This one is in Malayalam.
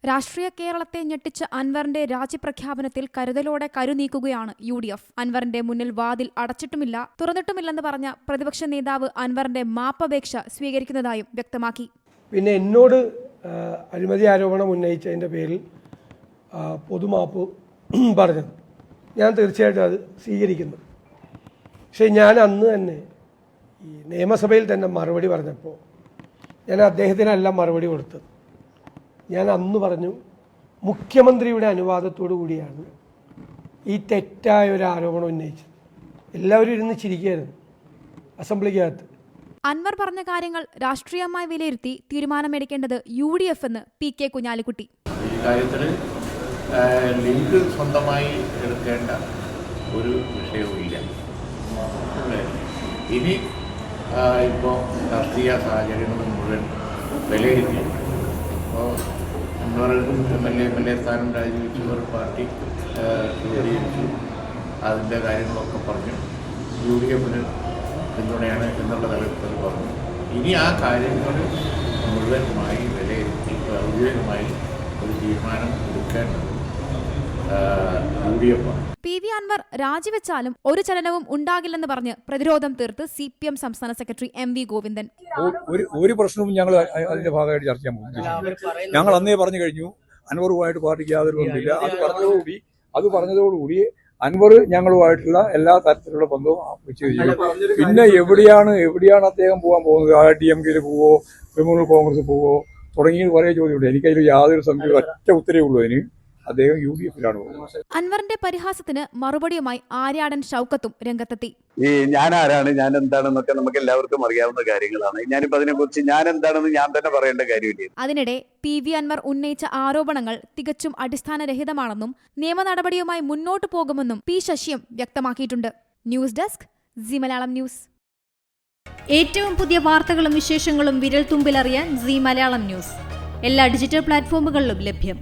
രാഷ്ട്രീയ കേരളത്തെ ഞെട്ടിച്ച അൻവറിന്റെ രാജിപ്രഖ്യാപനത്തിൽ കരുതലോടെ കരുനീക്കുകയാണ് UDF. അൻവറിന്റെ മുന്നിൽ വാതിൽ അടച്ചിട്ടുമില്ല, തുറന്നിട്ടുമില്ലെന്ന് പറഞ്ഞ പ്രതിപക്ഷ നേതാവ് അൻവറിന്റെ മാപ്പപേക്ഷ സ്വീകരിക്കുന്നതായും വ്യക്തമാക്കി. പിന്നെ എന്നോട് അഴിമതി ആരോപണം ഉന്നയിച്ചതിൻ്റെ പേരിൽ പൊതുമാപ്പ് പറഞ്ഞത് ഞാൻ തീർച്ചയായിട്ടും അത് സ്വീകരിക്കുന്നു. പക്ഷേ ഞാൻ അന്ന് തന്നെ ഈ നിയമസഭയിൽ തന്നെ മറുപടി പറഞ്ഞപ്പോൾ ഞാൻ അദ്ദേഹത്തിനല്ല മറുപടി കൊടുത്തത്. ഞാൻ അന്ന് പറഞ്ഞു, മുഖ്യമന്ത്രിയുടെ അനുവാദത്തോടു കൂടിയാണ് ഈ തെറ്റായ ഒരു ആരോപണം ഉന്നയിച്ചത്. എല്ലാവരും ഇരുന്ന് ചിരിക്കുകയായിരുന്നു അസംബ്ലിക്കകത്ത്. അൻവർ പറഞ്ഞ കാര്യങ്ങൾ രാഷ്ട്രീയമായി വിലയിരുത്തി തീരുമാനമെടുക്കേണ്ടത് UDF എന്ന് PK കുഞ്ഞാലിക്കുട്ടി. ഈ കാര്യത്തിൽ ലിങ്ക് സ്വന്തമായി എടുക്കേണ്ട ഒരു വിഷയവുമില്ല. ഇനി ഇപ്പോൾ രാഷ്ട്രീയ സാഹചര്യങ്ങൾ മുഴുവൻ വിലയിരുത്തി ഇപ്പോൾ MLA സ്ഥാനം രാജിവെച്ചവർ പാർട്ടി രൂപീകരിച്ചു, അതിൻ്റെ കാര്യങ്ങളൊക്കെ പറഞ്ഞു UDFന് പിന്തുണയാണ് എന്നുള്ള തലത്തിൽ പറഞ്ഞു. ഇനി ആ കാര്യങ്ങൾ മുഴുവനുമായി വിലയിരുത്തി ഔദ്യോഗികമായി ഒരു തീരുമാനം എടുക്കേണ്ടത് UDF ആണ്. PV അൻവർ രാജിവെച്ചാലും ഒരു ചലനവും ഉണ്ടാകില്ലെന്ന് പറഞ്ഞ് പ്രതിരോധം തീർത്ത് CPM സംസ്ഥാന സെക്രട്ടറി MV ഗോവിന്ദൻ. ഒരു പ്രശ്നവും ഞങ്ങൾ അതിന്റെ ഭാഗമായിട്ട് ചർച്ച ചെയ്യാൻ പോകുന്നില്ല. ഞങ്ങൾ അന്നേ പറഞ്ഞു കഴിഞ്ഞു, അൻവറുമായിട്ട് പാർട്ടിക്ക് യാതൊരു ബന്ധമില്ല. അത് പറഞ്ഞതോടുകൂടി അൻവർ ഞങ്ങളുമായിട്ടുള്ള എല്ലാ തരത്തിലുള്ള ബന്ധവും വെച്ച് കഴിഞ്ഞു. പിന്നെ എവിടെയാണ് അദ്ദേഹം പോകാൻ പോകുന്നത്? DMK-യിൽ പോവോ, തൃണമൂൽ കോൺഗ്രസ് പോവോ തുടങ്ങിയ കുറേ ചോദ്യമുണ്ട്. എനിക്കതിൽ യാതൊരു സംശയവും ഒറ്റ ഉത്തരവേ ഉള്ളൂ. അതിന് അദ്ദേഹം UDF-ലാണ് പോകുന്നത്. അൻവറിന്റെ പരിഹാസത്തിന് മറുപടിയുമായി ആര്യാടൻ ഷൗക്കത്തും രംഗത്തെത്തി. ഈ ഞാൻ ആരാണ്, ഞാൻ എന്താണെന്നൊക്കെ നമുക്ക് എല്ലാവർക്കും അറിയാവുന്ന കാര്യങ്ങളാണ്. ഞാനിപ്പോ അതിനെക്കുറിച്ച് ഞാൻ എന്താണെന്ന് ഞാൻ തന്നെ പറയേണ്ട കാര്യമില്ല. അതിനിടെ PV അൻവർ ഉന്നയിച്ച ആരോപണങ്ങൾ തികച്ചും അടിസ്ഥാനരഹിതമാണെന്നും നിയമ നടപടിയുമായി മുന്നോട്ടു പോകുമെന്നും P ശശിയും വ്യക്തമാക്കിയിട്ടുണ്ട്. News desk C Malayalam news. ഏറ്റവും പുതിയ വാർത്തകളും വിശേഷങ്ങളും വിരൽ തുമ്പിലറിയാൻ സി മലയാളം ന്യൂസ് എല്ലാ ഡിജിറ്റൽ പ്ലാറ്റ്ഫോമുകളിലും ലഭ്യം.